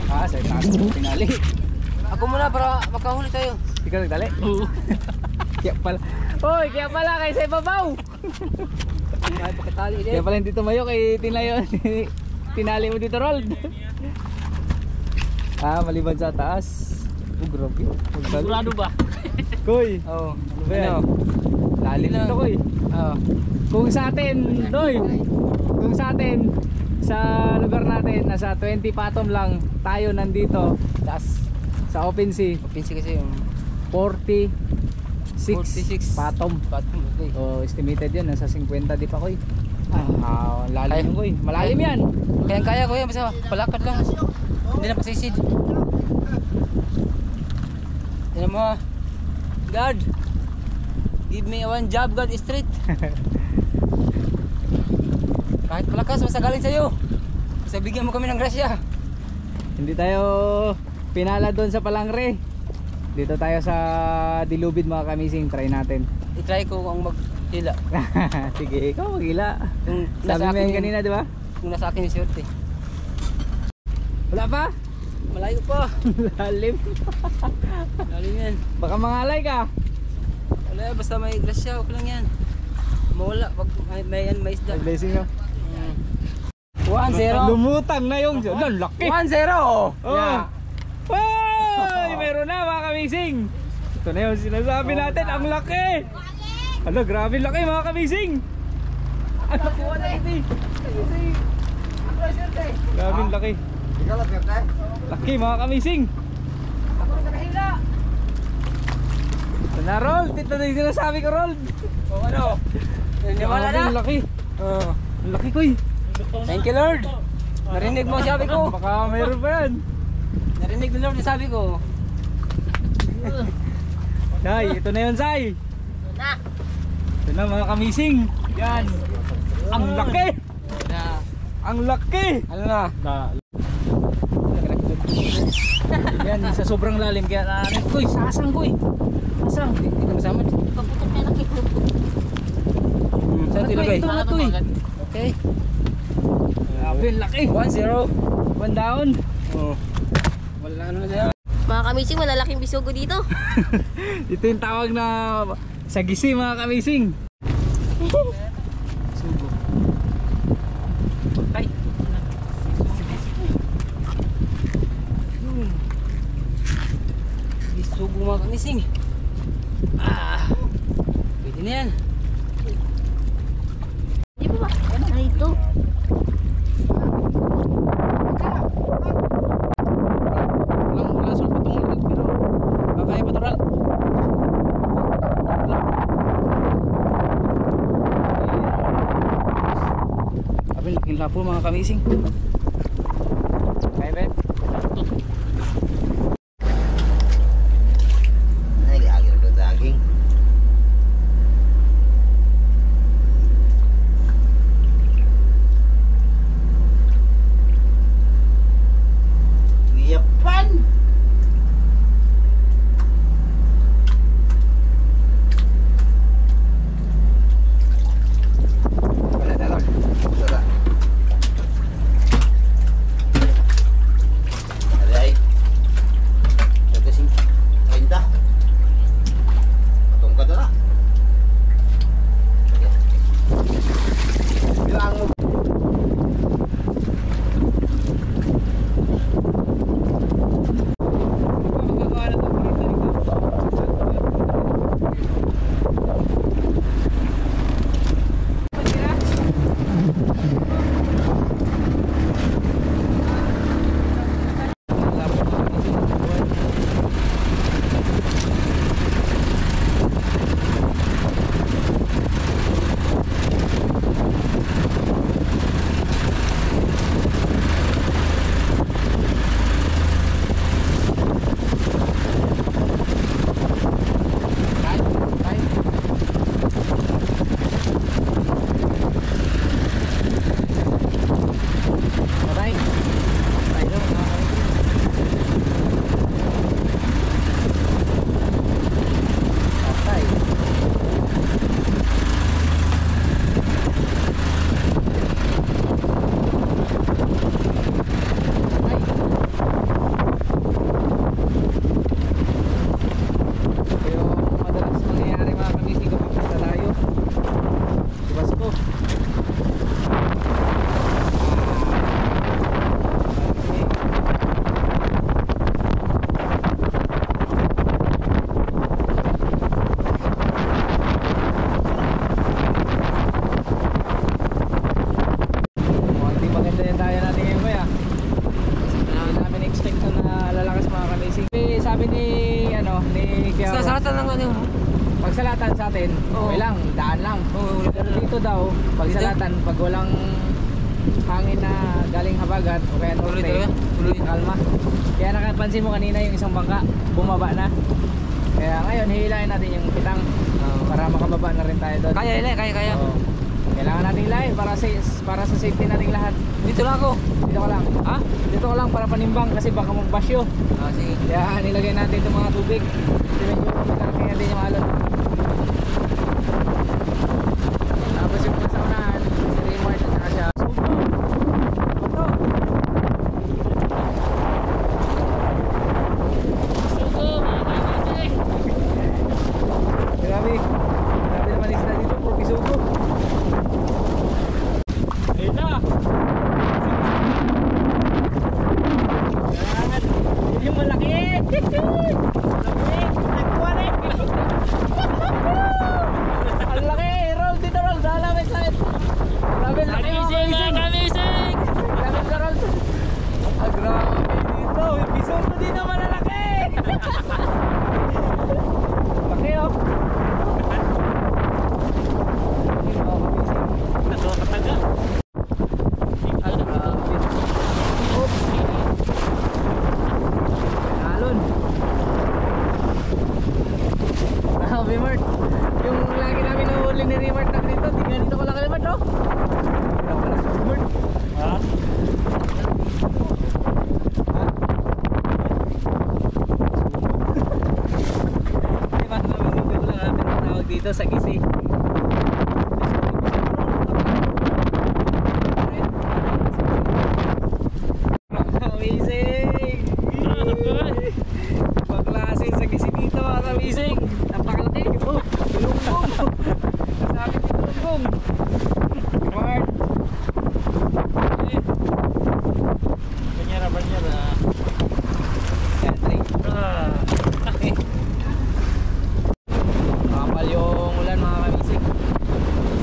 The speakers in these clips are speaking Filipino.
Ah, sa taas mo tinali. Ako muna para makahuli tayo. Ikaw nagdali? Oo. Kaya pala. Hoy, kaya pala kay sa ibabaw. Ay pagkatali din. Kaya pala hindi tumayo kay tinayo. Tinali mo dito, Rold. Ah, maliban sa taas. Oh, grabe. Sigurado ba? Koy. Oo. Ano ba yan? Lalim dito, Koy. Oo. Kung sa atin, Doy. Kung sa atin, sa lugar natin, nasa 20 patom lang tayo nandito. Tapos sa open sea, Pinsi kasi yung 46 patom. Patom. Okay. Oh, estimated yun, nasa 50 di pa, Koy. Lalim yun, Koy. Malalim yan. Kaya ko yan, basta palakad lang. Hindi na pasisid. Tignan mo. God, give me one job, God, straight. Kahit malakas, basta galing sa'yo. Basta bigyan mo kami ng grasya. Hindi tayo pinala doon sa Palangre. Dito tayo sa Dilubid, mga kamising. Try natin. I-try ko kung maghila. Sige, ikaw maghila. Kung Sabi mo yan kanina, di ba? Kung nasa akin yung swerte. Wala pa? Malayo pa. Lalim. Lalim yan. Baka mangalay ka. Wala, basta may grasya, okay lang yan. Mawala pag may isda. Blessing no? 1-0. Lumutang na yung laki. 1-0. Oh. Yeah. Ay, meron na, mga kamising. Ito na yung sinasabi natin, ang laki. Ano, grabe laki, mga kamising. Ang laki, 180. Grabe laki. Laki, mga kamising. Ito na, Rold. Ito na yung sinasabi ko, Rold. O ano? Wala na. Ang laki. Ang laki, Koy. Thank you, Lord. Narinig mo sabi ko. Baka mayroon pa yan. Narinig ni Lord yung sabi ko. Day, ito na yun, Sai. Ito na, mga kamising. Yan. Ang laki. Ang laki. Ano na? Yan, sa sobrang lalim. Kaya naanit, Koy. Sasang, Koy. Sasang. Hindi ka masama. Saan ito ilagay? Ito na, Koy. Okay. Grabe, laki. 1-0. One down. Oh. Wala ano na dyan. Mga kamising, malalaking bisugo dito. Ito yung tawag na sagisi, mga kamising. Sugo. Ay. Bisugo mga kamising. Pwede na yan. Di ba ba? Ay, ito. Walang sulpot itong ulit, pero kaya pa ito, Ral. Sabi, laking lapo, mga kamising. Kaya ba? Kaya Sa salatan lang ano. pag salatan sa atin, Oo. okay lang, daan lang. Oo, Pero dito daw, pag Dito? salatan, pag walang hangin na galing habagat o kaya Tuloy norte, talaga. Tuloy. kalma. Kaya nakapansin mo kanina yung isang bangka, bumaba na. Kaya ngayon, hihilahin natin yung pitang para makababa na rin tayo doon. Kaya Ile, kaya. Oo. Kailangan natin hilahin para sa safety nating lahat. Dito lang ako. Dito ka lang. Ha? Dito ka lang para panimbang kasi baka magbasyo. Ah, sige. Kaya nilagay natin itong mga tubig. Kasi medyo malaki na din yung alon. Tapos yung sa unahan, si Raymart at saka siya. Sugo! Grabe. Grabe naman isla dito. Puro sugo. Ayun na! Yan! Yun yung malaki! Malaki! Nagkuhan eh! Ang laki! Roll dito, roll! Lamit! Grabe, laki mga kamising! Lamit ka, roll! Ah, grabe dito! Yung bisong ko dito malalaki! Laki oh! Yung mga kamising. Ay, grabe. Oops! Alon. Bimart. Yung lagi namin nahuli ni Rimart na dito, di nga dito ko lang kalimart, no? Hindi ako lang Rimart. Ha? Ha? Di ba, sabi ko lang natin ang tawag dito sa gisi. Amazing! Pagklase sa gisi dito mga kamising. Napakalaki. Oh, ilunggong. Sabi dito ilunggong. Smart. Banyera. Yan, three. Okay. Kapal yung ulan mga kamising.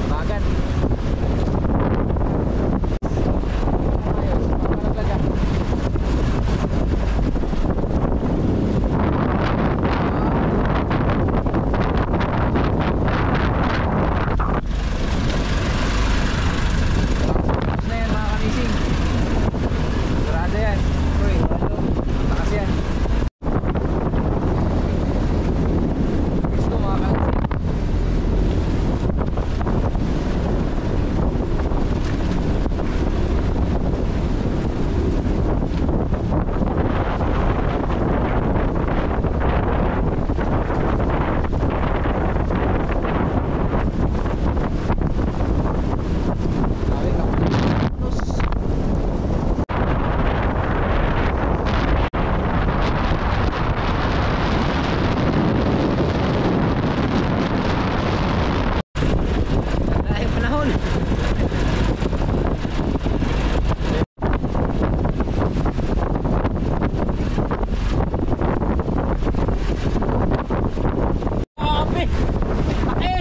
Bagat. Ayos, napalaglaga. Tapos na yan mga kamising. Sigurado yan. Uy, ano? Takas yan. Gusto mga kamising. Sabi ka. Tapos, dahil panahon. Grabe! Laki!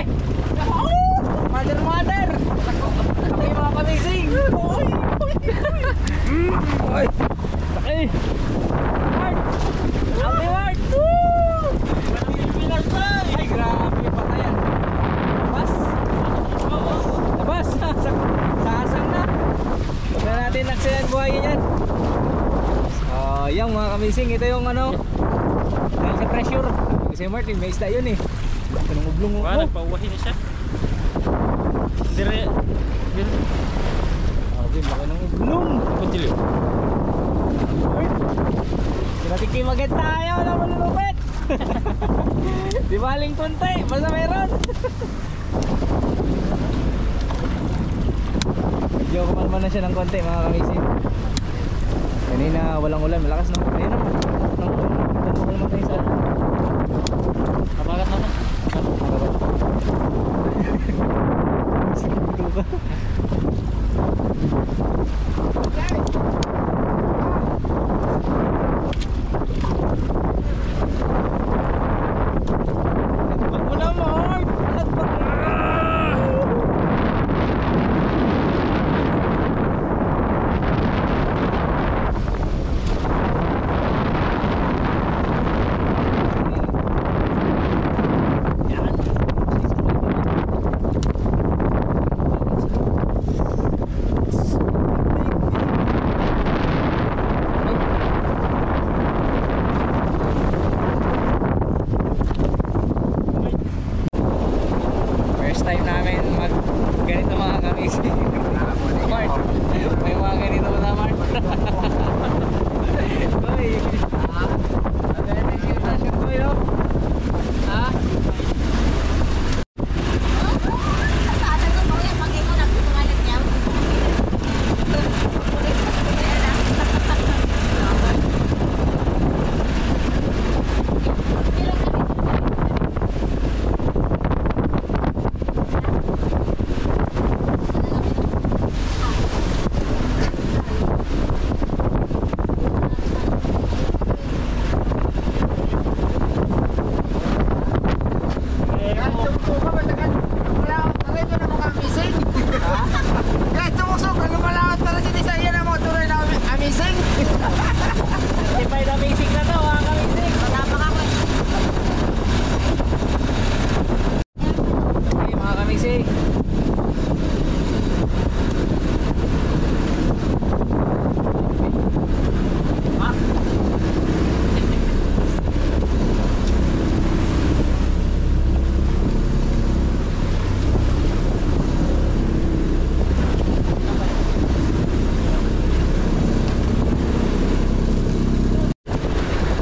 Mother! Laki mga kamising! Uy! Uy! Laki! Hard! Laki hard! Ay grabe! Patayan! Labas! Labas! Sasang na! Huwag na natin naksiyan buhayin yan! Yan mga kamising, ito yung ano dahil sa pressure. Kasi Martin, may isda yun eh. Anong ublong mo? Nagpauwahin na siya. Dire. Grabe, laki ng ublong. Kutilyo. Pinatikimagat tayo na malulupit. Di baling kunti, basta meron. Medyo kumalma na siya ng konti mga kamisin. Kanina walang ulan, malakas na. Ayun naman. Wala naman tayo sa Kapagat naman. siguro ka. Lagpag mo na, Mark! Lagpag mo! Certified amazing na to mga kamising. Matapang ako eh. Okay mga kamising.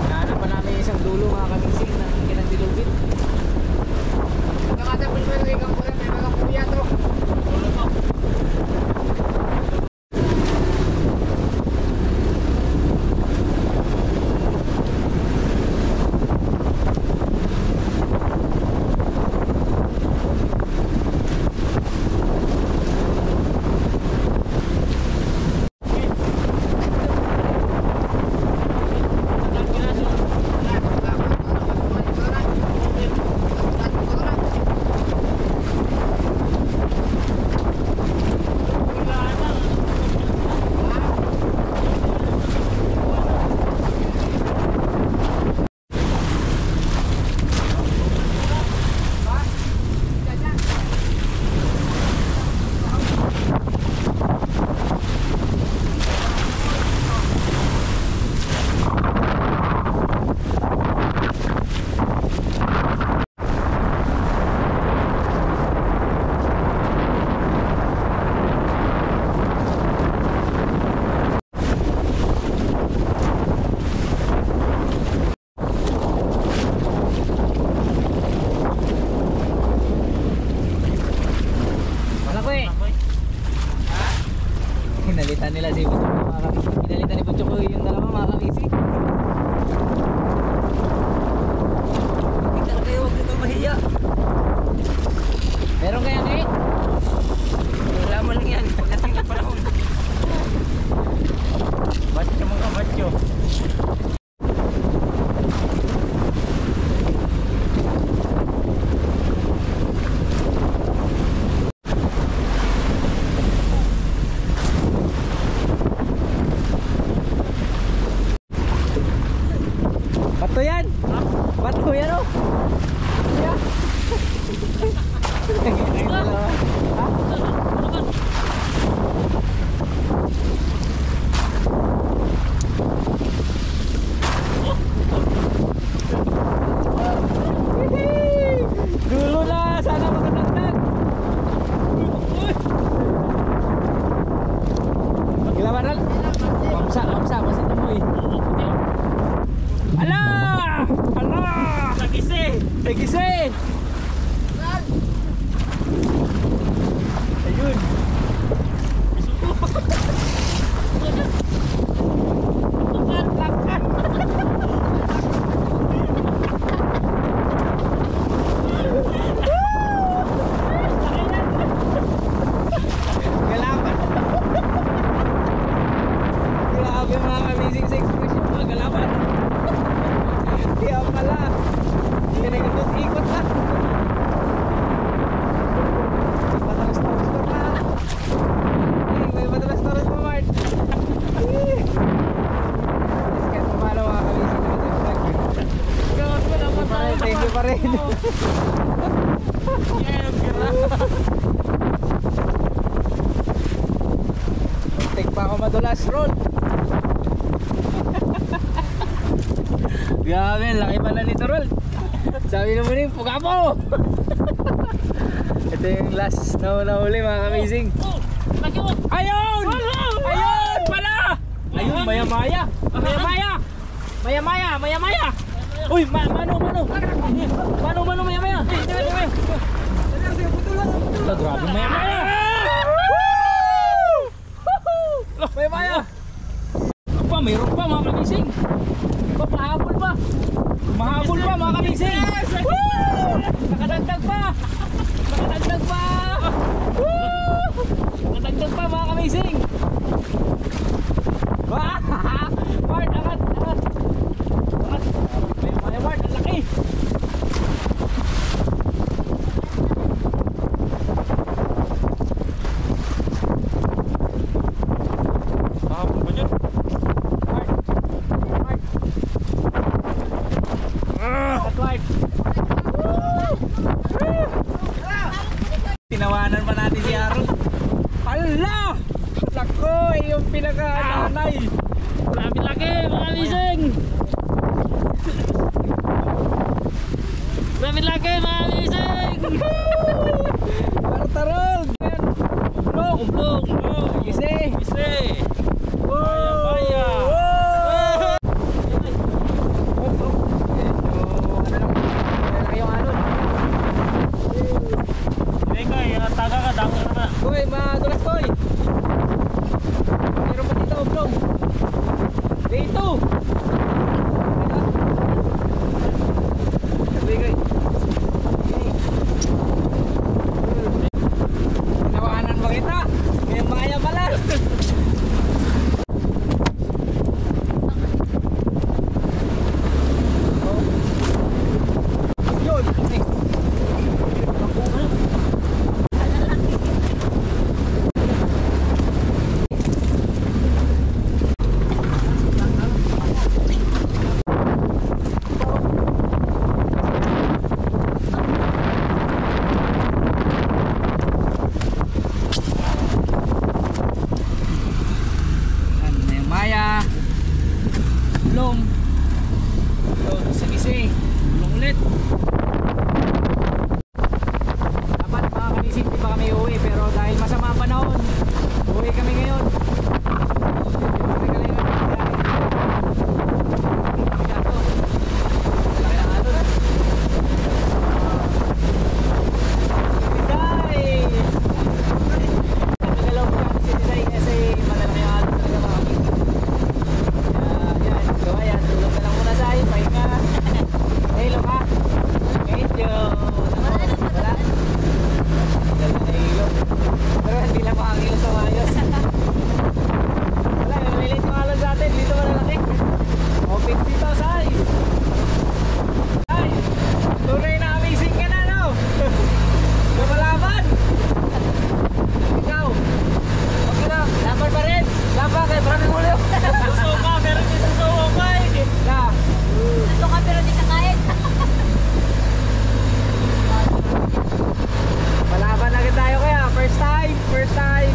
Nahanap pa namin isang dulo mga kamising na kinandilubit. Malaki! Pinalitan nila si Butchok mga kamising. Pinalitan ni Butchok yung dalawa mga kamising. Hindi talaga yung huwag nito mahiya. Meron kaya eh? Wala mo lang yan. Pagdating ng panahon. Batyo mga batyo. Bato yan! Bato yan oh! Yeah. Yung dalawa. Ha? Dulo na! Sana makadagdag! Maglaban na! Mamsa! Mamsa! Masin tumoy! Ala! Ala! Tagisi! Tagisi! Ayun! Galapan! Grabe mga amazing sa expression mga galapan! Kaya pala, pinag-ikot-ikot na. May matalas-talas pa pa. May matalas-talas pa, Mart. Let's get pumalo mga kamising na ito. Thank you pa rin. Take pa ako madulas, roll. Grabe, laki pala nito, Rol. Sabi naman yung puga mo. Ito yung last na nahuli mga kamazing. Ayun! Ayun pala! Ayun, maya-maya! Maya-maya! Maya-maya! Maya-maya! Uy, mano! Mano, maya-maya! Ito, grabe maya-maya! Maya-maya! Apa, mayroon pa mga kamazing! Pahabol pa! Mahabol pa mga kamising! Woo! Nakadagdag pa! Nakadagdag pa! Woo! Nakadagdag pa mga kamising! Mart, angat! Angat! Maya Mart, ang laki! Pahabol ba dyan? Mart! laki mga mising! Tartarog! Blong! Blong! Gise! Gise! Baya! Taga ka, dako naman. Koy, madulas koy! Meron pa dito, Blong! Dito! Sabi koy! Tinawanan ba kita? Kaya maya pala! Yun! Maya, Blong, yun, sa Gise, Blong ulit. Dapat mga kamising, di pa kami uwi, pero dahil masama ang panahon, uwi kami ngayon. Pero hindi lang makakilo sa mayos. Wala, yung malilit yung alon sa atin. Dito malalaki. Open dito, Sai. Sai, tunay na amazing ka na, no? Lumalaban. Ikaw. Okay na, laban pa rin. Laban, kaya maraming ulo. Suso ka, pero hindi suso ko pa eh. Na. Ito ka pero di ka kahit. Palaban na tayo kaya. First time, first time.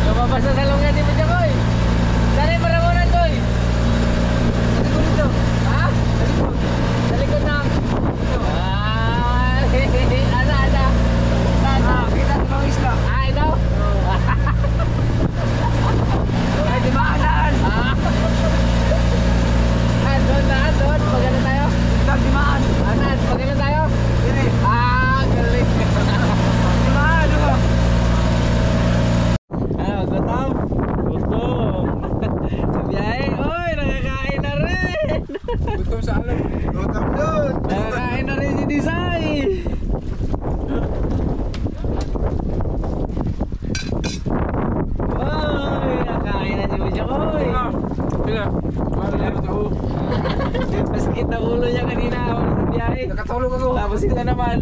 Lumabas na sa lungga si Puja Koy. Saan yung paramunan Koy? Sa likod dito. Ha? Sa likod. Sa likod na. Ana. Kita ito ng isla. Ito? Ay, di ba anaan? Doon. Pagano tayo? Dimaan. Saan? Pagano tayo? Galing. Dimaan, di ba? Gutom? Gutom. Sa biyahe, oy, nakakain na rin! Gutom sa alam. Gutom doon. Nakakain na rin si Disay! Oy, nakakain na si Puja Koy! Pila. Marami na ako. Masakit na ulo niya kanina ako sa biyahe. Nakatulog ako. Tapos sila naman,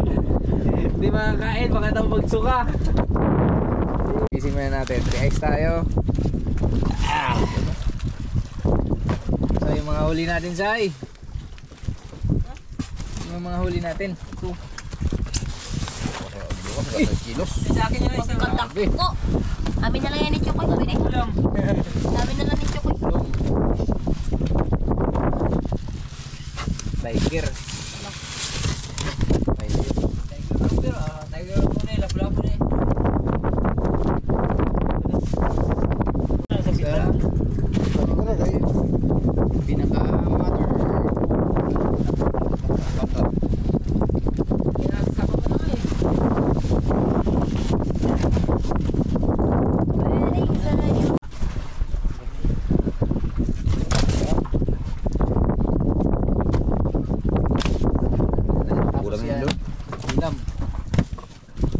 hindi makakain, baka daw magsuka. Ising muna natin, 3 ice tayo. So yung mga huli natin, Sai. Yung mga huli natin. Ito. Kilos. Sa akin yung isang Pagkatak ko. Amin na lang yan ni Chokoy. ulam. Amin na lang ni Chokoy. Tiger. Tiger po na, lapu-lapu na. Sa kita. Pinaka-mother.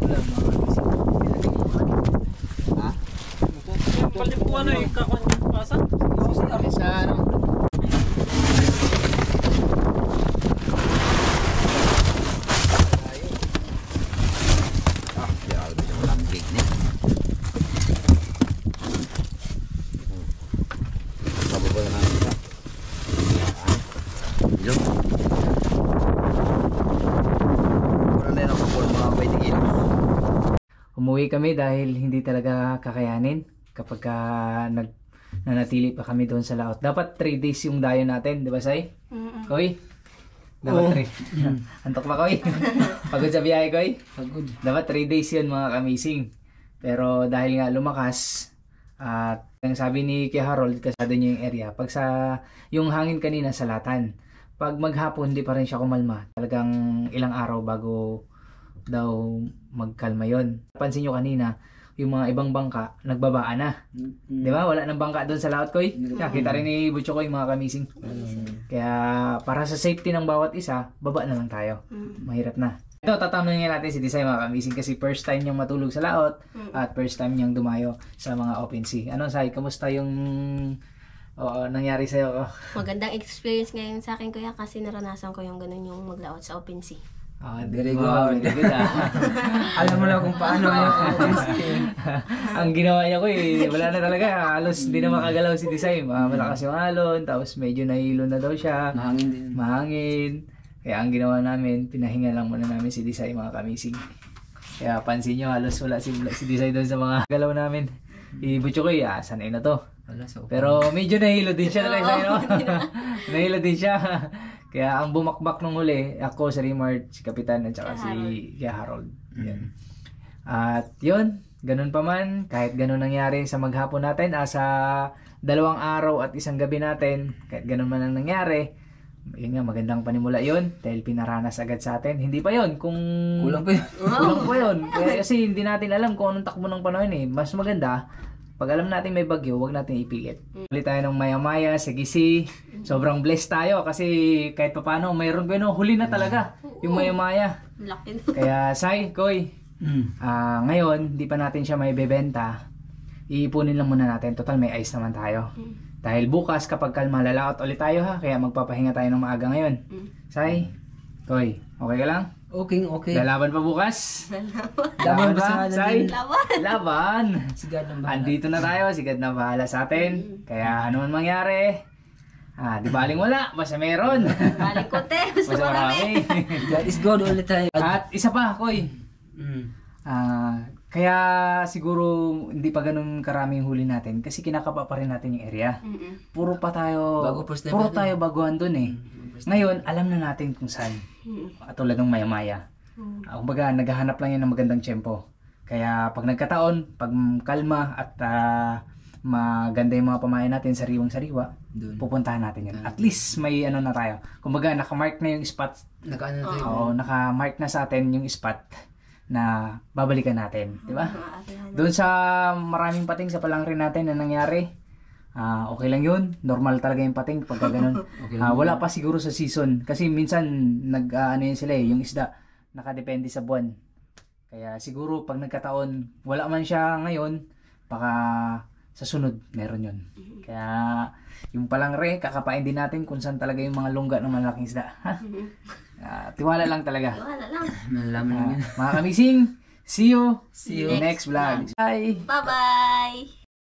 ulam mga kamising. Ha? Yung palipuan na yung kakon yung pasa. Sa ano? Ah, kaya ba siya walang gate niya? Mababa na namin siya. Hello? Mura na yun ako po mga 20 kilos. Umuwi kami dahil hindi talaga kakayanin kapag nanatili pa kami doon sa laot. Dapat 3 days yung dayo natin, di ba, Sai? Koy? Dapat 3. Antok pa, Koy? Pagod sa biyahe, Koy? Pagod. Dapat 3 days yun, mga kamising. Pero dahil nga lumakas, at ang sabi ni Kuya Harold, kasado niya yung area, pag sa yung hangin kanina sa Latan, pag maghapon, hindi pa rin siya kumalma. Talagang ilang araw bago daw magkalma yon. Pansin nyo kanina, yung mga ibang bangka, nagbabaan na. Di ba? Wala nang bangka doon sa laot, Koy. Kita rin ni Butcho Koy, mga kamising. Kaya para sa safety ng bawat isa, baba na lang tayo. Mahirap na. Ito, tatanungin natin si Desai, mga kamising, kasi first time niyang matulog sa laot at first time niyang dumayo sa mga open sea. Ano, Sai? Kamusta yung nangyari sa'yo? Magandang experience ngayon sa akin, kuya, kasi naranasan ko yung ganun yung maglaot sa open sea. Very good. Very good, Alam mo na kung paano yung Ang ginawa niya ko wala na talaga. Halos di na makagalaw si Desai. Malakas yung alon, tapos medyo nahilo na daw siya. mahangin din. Mahangin. Kaya ang ginawa namin, pinahinga lang muna namin si Desai, mga kamising. Kaya pansin nyo, halos wala si Desai doon sa mga galaw namin. Ibutyo ko sanay na to. Wala sa Pero medyo nahilo din siya talaga, no? Nahilo din siya. Kaya ang bumakbak nung huli, ako, si Rimard, si Kapitan, at saka si Kuya Harold. Yan. At yun, ganun pa man, kahit ganun nangyari sa maghapon natin, sa 2 araw at 1 gabi natin, kahit ganun man ang nangyari, yun nga, magandang panimula yun, dahil pinaranas agad sa atin. Hindi pa yun, kung... Kulang pa yun. Kulang pa yun. Kaya, kasi hindi natin alam kung anong takbo ng panahon Mas maganda, pag alam natin may bagyo, huwag natin ipilit. Ulit tayo ng maya-maya sa Gisi. Sobrang blessed tayo kasi kahit pa paano, mayroon ko huli na talaga yung maya-maya. Laki. Kaya, Sai, Koy, ngayon, di pa natin siya may bebenta. Iipunin lang muna natin. Total, may ice naman tayo. Dahil bukas, kapag kalma, lalaot ulit tayo ha. Kaya magpapahinga tayo ng maaga ngayon. Sai, Koy, okay ka lang? Okay. Lalaban pa bukas? Laban ba? ba, Sai? Laban. Laban! Sigad ng bahala. Andito na tayo, sigad na bahala sa atin. Kaya ano man mangyari, di baling wala, basta meron. Balik ko, te. Gusto Basta mo marami. God is God ulit tayo. At isa pa, Koy. Kaya siguro hindi pa ganun karaming huli natin kasi kinakapa pa rin natin yung area. Puro pa tayo, First time puro natin. tayo baguhan dun Ngayon, alam na natin kung saan. Tulad ng maya-maya. Kumbaga, naghahanap lang yan ng magandang tiyempo. Kaya pag nagkataon, pag kalma at maganda yung mga pamain natin, sariwang-sariwa, pupuntahan natin yun. At least may ano na tayo. Kumbaga, nakamark na yung spot. Nakaano na tayo. Oo, nakamark na sa atin yung spot na babalikan natin. Di ba? Doon sa maraming pating sa palangre natin na nangyari, okay lang yun. Normal talaga yung pating pagka ganun. Wala pa siguro sa season. Kasi minsan, ano yun sila yung isda, nakadepende sa buwan. Kaya siguro pag nagkataon, wala man siya ngayon, baka sa sunod, meron yun. Kaya yung palangre, kakapain din natin kung saan talaga yung mga lungga ng malaking isda. Ha? Tiwala lang talaga. Wala lang. Nalaman lang yan. Mga kamising, see you See you next vlog. Bye! Bye-bye.